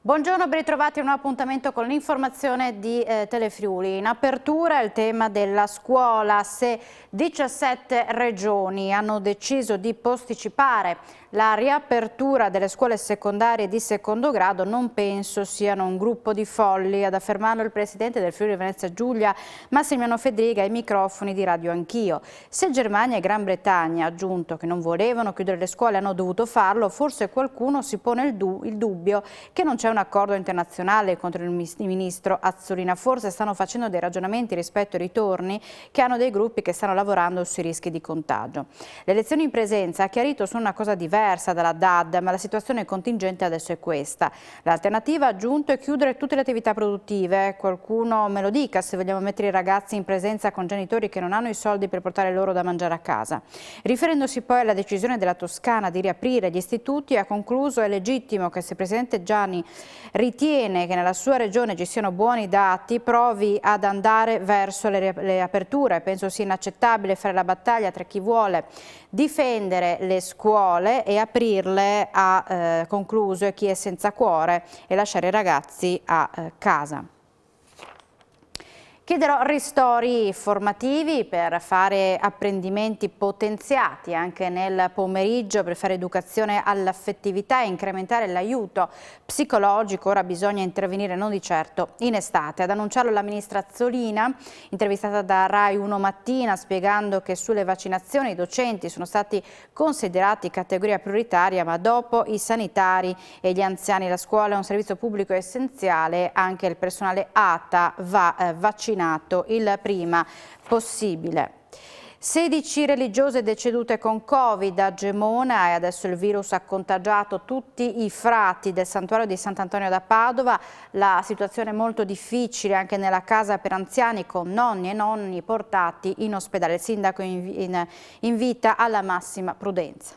Buongiorno, ben ritrovati a un appuntamento con l'informazione di Telefriuli. In apertura il tema della scuola. Se 17 regioni hanno deciso di posticipare la riapertura delle scuole secondarie di secondo grado, non penso siano un gruppo di folli, ad affermarlo il presidente del Friuli Venezia Giulia, Massimiliano Fedriga, ai microfoni di Radio Anch'io. Se Germania e Gran Bretagna, ha aggiunto, che non volevano chiudere le scuole, hanno dovuto farlo, forse qualcuno si pone il dubbio che non c'è un accordo internazionale contro il ministro Azzolina. Forse stanno facendo dei ragionamenti rispetto ai ritorni che hanno dei gruppi che stanno lavorando sui rischi di contagio. Le lezioni in presenza, ha chiarito, sono una cosa diversa dalla DAD, ma la situazione contingente adesso è questa. L'alternativa, ha aggiunto, è chiudere tutte le attività produttive. Qualcuno me lo dica se vogliamo mettere i ragazzi in presenza con genitori che non hanno i soldi per portare loro da mangiare a casa. Riferendosi poi alla decisione della Toscana di riaprire gli istituti, ha concluso: è legittimo che se il presidente Gianni ritiene che nella sua regione ci siano buoni dati, provi ad andare verso le aperture. Penso sia inaccettabile fare la battaglia tra chi vuole difendere le scuole e aprirle, ha concluso, e chi è senza cuore, e lasciare i ragazzi a casa. Chiederò ristori formativi per fare apprendimenti potenziati anche nel pomeriggio, per fare educazione all'affettività e incrementare l'aiuto psicologico. Ora bisogna intervenire, non di certo in estate. Ad annunciarlo la ministra Azzolina, intervistata da Rai 1 Mattina, spiegando che sulle vaccinazioni i docenti sono stati considerati categoria prioritaria, ma dopo i sanitari e gli anziani la scuola è un servizio pubblico essenziale, anche il personale ATA va vaccinato il prima possibile. 16 religiose decedute con Covid a Gemona, e adesso il virus ha contagiato tutti i frati del santuario di Sant'Antonio da Padova. La situazione è molto difficile anche nella casa per anziani, con nonni e nonni portati in ospedale. Il sindaco invita alla massima prudenza.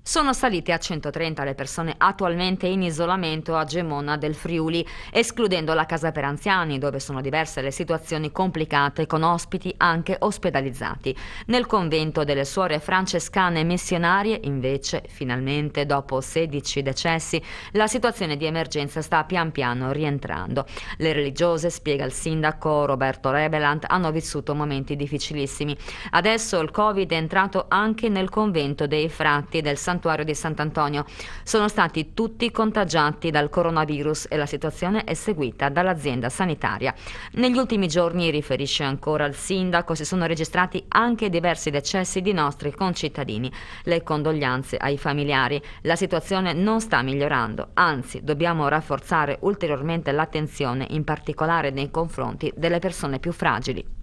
Sono salite a 130 le persone attualmente in isolamento a Gemona del Friuli, escludendo la casa per anziani, dove sono diverse le situazioni complicate con ospiti anche ospedalizzati. Nel convento delle suore francescane missionarie, invece, finalmente dopo 16 decessi, la situazione di emergenza sta pian piano rientrando. Le religiose, spiega il sindaco Roberto Rebelant, hanno vissuto momenti difficilissimi. Adesso il Covid è entrato anche nel convento dei frati del santuario di Sant'Antonio. Sono stati tutti contagiati dal coronavirus e la situazione è seguita dall'azienda sanitaria. Negli ultimi giorni, riferisce ancora il sindaco, si sono registrati anche diversi decessi di nostri concittadini. Le condoglianze ai familiari. La situazione non sta migliorando, anzi dobbiamo rafforzare ulteriormente l'attenzione, in particolare nei confronti delle persone più fragili.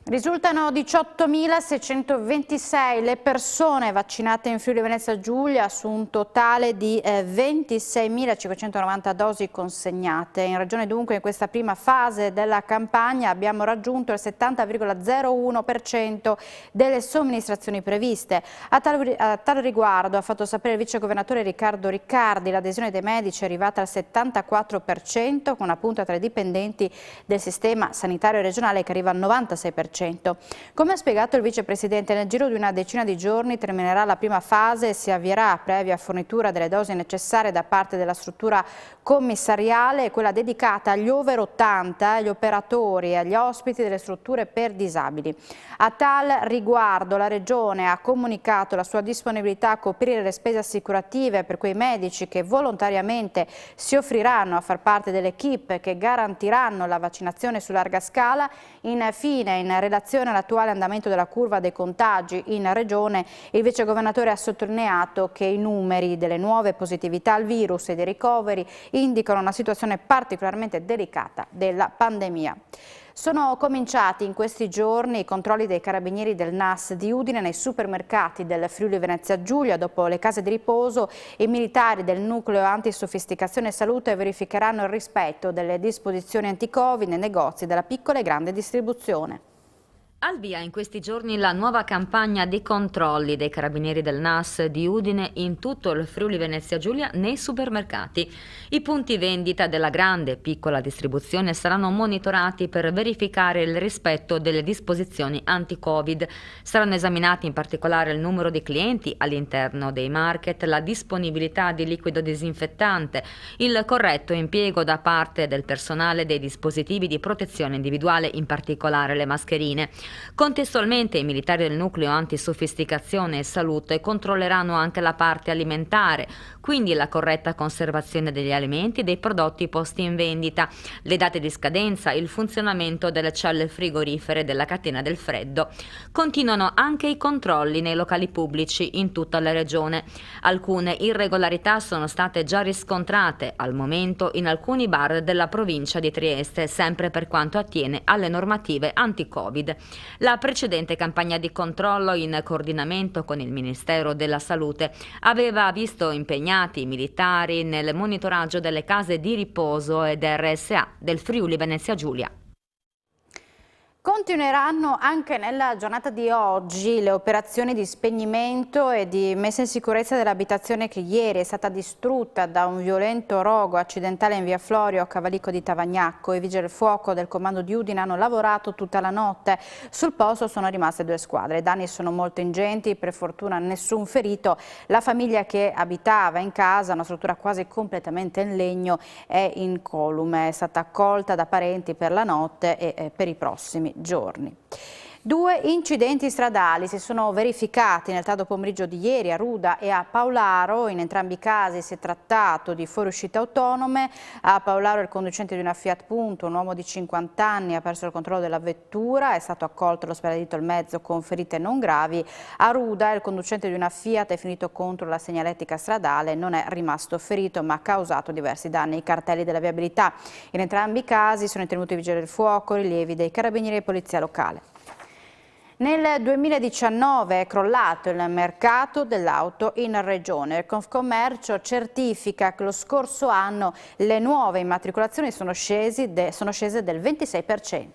Risultano 18.626 le persone vaccinate in Friuli Venezia Giulia su un totale di 26.590 dosi consegnate. In regione dunque in questa prima fase della campagna abbiamo raggiunto il 70,01% delle somministrazioni previste. A tal riguardo ha fatto sapere il vicegovernatore Riccardo Riccardi: l'adesione dei medici è arrivata al 74%, con una punta tra i dipendenti del sistema sanitario regionale che arriva al 96%. Come ha spiegato il vicepresidente, nel giro di una decina di giorni terminerà la prima fase e si avvierà, previa fornitura delle dosi necessarie da parte della struttura commissariale, quella dedicata agli over 80, agli operatori e agli ospiti delle strutture per disabili. A tal riguardo la Regione ha comunicato la sua disponibilità a coprire le spese assicurative per quei medici che volontariamente si offriranno a far parte dell'equipe che garantiranno la vaccinazione su larga scala. Infine, in relazione all'attuale andamento della curva dei contagi in Regione, il vicegovernatore ha sottolineato che i numeri delle nuove positività al virus e dei ricoveri indicano una situazione particolarmente delicata della pandemia. Sono cominciati in questi giorni i controlli dei carabinieri del NAS di Udine nei supermercati del Friuli Venezia Giulia. Dopo le case di riposo, i militari del nucleo antisofisticazione e salute verificheranno il rispetto delle disposizioni anti-Covid nei negozi della piccola e grande distribuzione. Al via in questi giorni la nuova campagna di controlli dei carabinieri del NAS di Udine in tutto il Friuli Venezia Giulia nei supermercati. I punti vendita della grande e piccola distribuzione saranno monitorati per verificare il rispetto delle disposizioni anti-Covid. Saranno esaminati in particolare il numero di clienti all'interno dei market, la disponibilità di liquido disinfettante, il corretto impiego da parte del personale dei dispositivi di protezione individuale, in particolare le mascherine. Contestualmente i militari del nucleo antisofisticazione e salute controlleranno anche la parte alimentare, quindi la corretta conservazione degli alimenti e dei prodotti posti in vendita, le date di scadenza, il funzionamento delle celle frigorifere della catena del freddo. Continuano anche i controlli nei locali pubblici in tutta la regione. Alcune irregolarità sono state già riscontrate al momento in alcuni bar della provincia di Trieste, sempre per quanto attiene alle normative anti-Covid. La precedente campagna di controllo, in coordinamento con il Ministero della Salute, aveva visto impegnati i militari nel monitoraggio delle case di riposo ed RSA del Friuli Venezia Giulia. Continueranno anche nella giornata di oggi le operazioni di spegnimento e di messa in sicurezza dell'abitazione che ieri è stata distrutta da un violento rogo accidentale in via Florio a Cavalico di Tavagnacco. I vigili del fuoco del comando di Udine hanno lavorato tutta la notte. Sul posto sono rimaste 2 squadre. I danni sono molto ingenti, per fortuna nessun ferito. La famiglia che abitava in casa, una struttura quasi completamente in legno, è incolume. È stata accolta da parenti per la notte e per i prossimi giorni. 2 incidenti stradali si sono verificati nel tardo pomeriggio di ieri a Ruda e a Paolaro. In entrambi i casi si è trattato di fuoriuscite autonome. A Paolaro il conducente di una Fiat Punto, un uomo di 50 anni, ha perso il controllo della vettura, è stato accolto all'ospedale di Tolmezzo con ferite non gravi. A Ruda il conducente di una Fiat è finito contro la segnaletica stradale, non è rimasto ferito ma ha causato diversi danni ai cartelli della viabilità. In entrambi i casi sono intervenuti i vigili del fuoco, rilievi dei carabinieri e polizia locale. Nel 2019 è crollato il mercato dell'auto in regione. Il Confcommercio certifica che lo scorso anno le nuove immatricolazioni sono scese del 26%.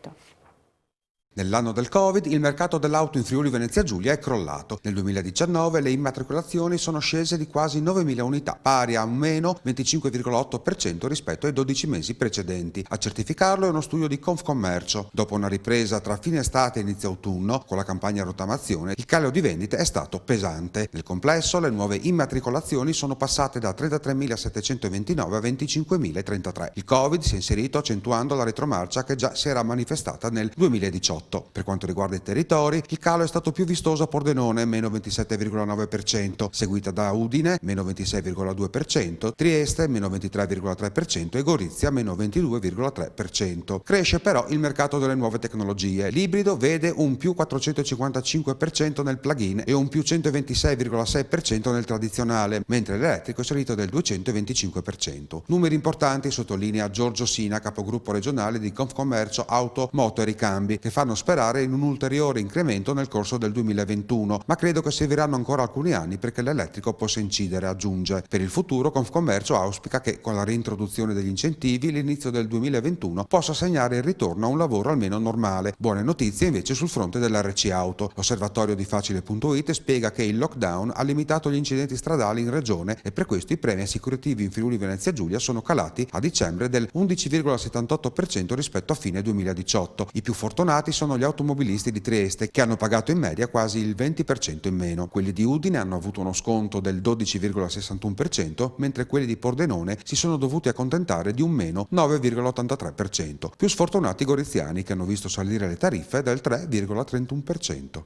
Nell'anno del Covid il mercato dell'auto in Friuli Venezia Giulia è crollato. Nel 2019 le immatricolazioni sono scese di quasi 9.000 unità, pari a un meno 25,8% rispetto ai 12 mesi precedenti. A certificarlo è uno studio di Confcommercio. Dopo una ripresa tra fine estate e inizio autunno, con la campagna rottamazione, il calo di vendite è stato pesante. Nel complesso le nuove immatricolazioni sono passate da 33.729 a 25.033. Il Covid si è inserito accentuando la retromarcia che già si era manifestata nel 2018. Per quanto riguarda i territori, il calo è stato più vistoso a Pordenone, meno 27,9%, seguita da Udine, meno 26,2%, Trieste, meno 23,3% e Gorizia, meno 22,3%. Cresce però il mercato delle nuove tecnologie. L'ibrido vede un più 455% nel plug-in e un più 126,6% nel tradizionale, mentre l'elettrico è salito del 225%. Numeri importanti sottolinea Giorgio Sina, capogruppo regionale di Confcommercio Auto, Moto e Ricambi, che fanno sperare in un ulteriore incremento nel corso del 2021, ma credo che serviranno ancora alcuni anni perché l'elettrico possa incidere, aggiunge. Per il futuro Confcommercio auspica che con la reintroduzione degli incentivi l'inizio del 2021 possa segnare il ritorno a un lavoro almeno normale. Buone notizie invece sul fronte dell'RC Auto. L'osservatorio di Facile.it spiega che il lockdown ha limitato gli incidenti stradali in regione e per questo i premi assicurativi in Friuli Venezia Giulia sono calati a dicembre del 11,78% rispetto a fine 2018. I più fortunati sono gli automobilisti di Trieste, che hanno pagato in media quasi il 20% in meno. Quelli di Udine hanno avuto uno sconto del 12,61%, mentre quelli di Pordenone si sono dovuti accontentare di un meno 9,83%. Più sfortunati i goriziani, che hanno visto salire le tariffe del 3,31%.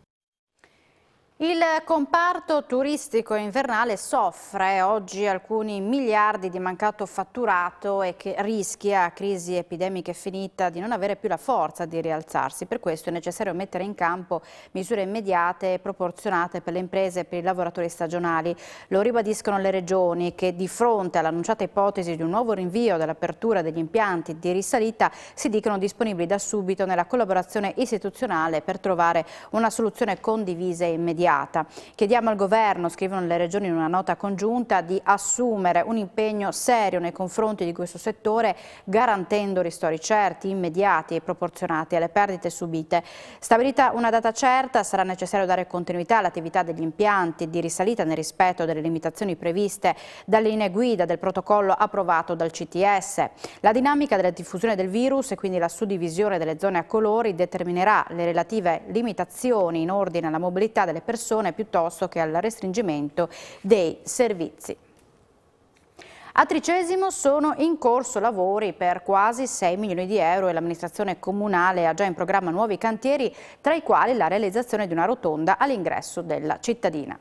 Il comparto turistico invernale soffre oggi alcuni miliardi di mancato fatturato e che rischia, a crisi epidemica finita, di non avere più la forza di rialzarsi. Per questo è necessario mettere in campo misure immediate e proporzionate per le imprese e per i lavoratori stagionali. Lo ribadiscono le regioni che di fronte all'annunciata ipotesi di un nuovo rinvio dell'apertura degli impianti di risalita si dicono disponibili da subito nella collaborazione istituzionale per trovare una soluzione condivisa e immediata. immediata. Chiediamo al governo, scrivono le regioni in una nota congiunta, di assumere un impegno serio nei confronti di questo settore, garantendo ristori certi, immediati e proporzionati alle perdite subite. Stabilita una data certa, sarà necessario dare continuità all'attività degli impianti di risalita nel rispetto delle limitazioni previste dalle linee guida del protocollo approvato dal CTS. La dinamica della diffusione del virus e quindi la suddivisione delle zone a colori determinerà le relative limitazioni in ordine alla mobilità delle persone piuttosto che al restringimento dei servizi. A Tricesimo sono in corso lavori per quasi 6 milioni di euro e l'amministrazione comunale ha già in programma nuovi cantieri, tra i quali la realizzazione di una rotonda all'ingresso della cittadina.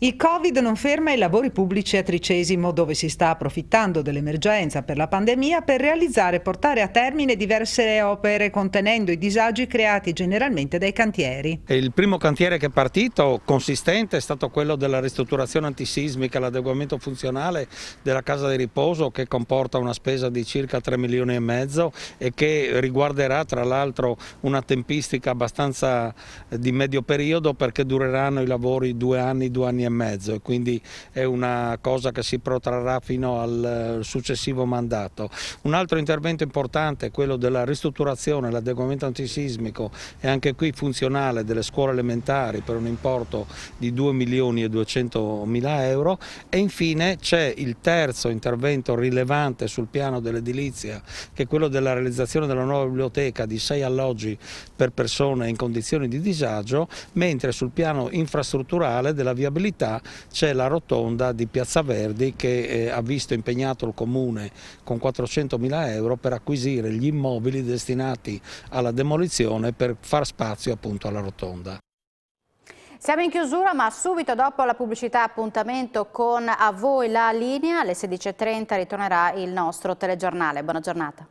Il Covid non ferma i lavori pubblici a Tricesimo, dove si sta approfittando dell'emergenza per la pandemia per realizzare e portare a termine diverse opere, contenendo i disagi creati generalmente dai cantieri. Il primo cantiere che è partito, consistente, è stato quello della ristrutturazione antisismica, l'adeguamento funzionale della casa di riposo, che comporta una spesa di circa 3 milioni e mezzo e che riguarderà tra l'altro una tempistica abbastanza di medio periodo, perché dureranno i lavori 2 anni e mezzo, e quindi è una cosa che si protrarrà fino al successivo mandato. Un altro intervento importante è quello della ristrutturazione, l'adeguamento antisismico e anche qui funzionale delle scuole elementari per un importo di 2 milioni e 200 mila euro, e infine c'è il terzo intervento rilevante sul piano dell'edilizia, che è quello della realizzazione della nuova biblioteca di 6 alloggi per persone in condizioni di disagio, mentre sul piano infrastrutturale della viabilità c'è la rotonda di Piazza Verdi che ha visto impegnato il Comune con 400 mila euro per acquisire gli immobili destinati alla demolizione per far spazio appunto alla rotonda. Siamo in chiusura, ma subito dopo la pubblicità appuntamento con A voi la linea, alle 16:30 ritornerà il nostro telegiornale. Buona giornata.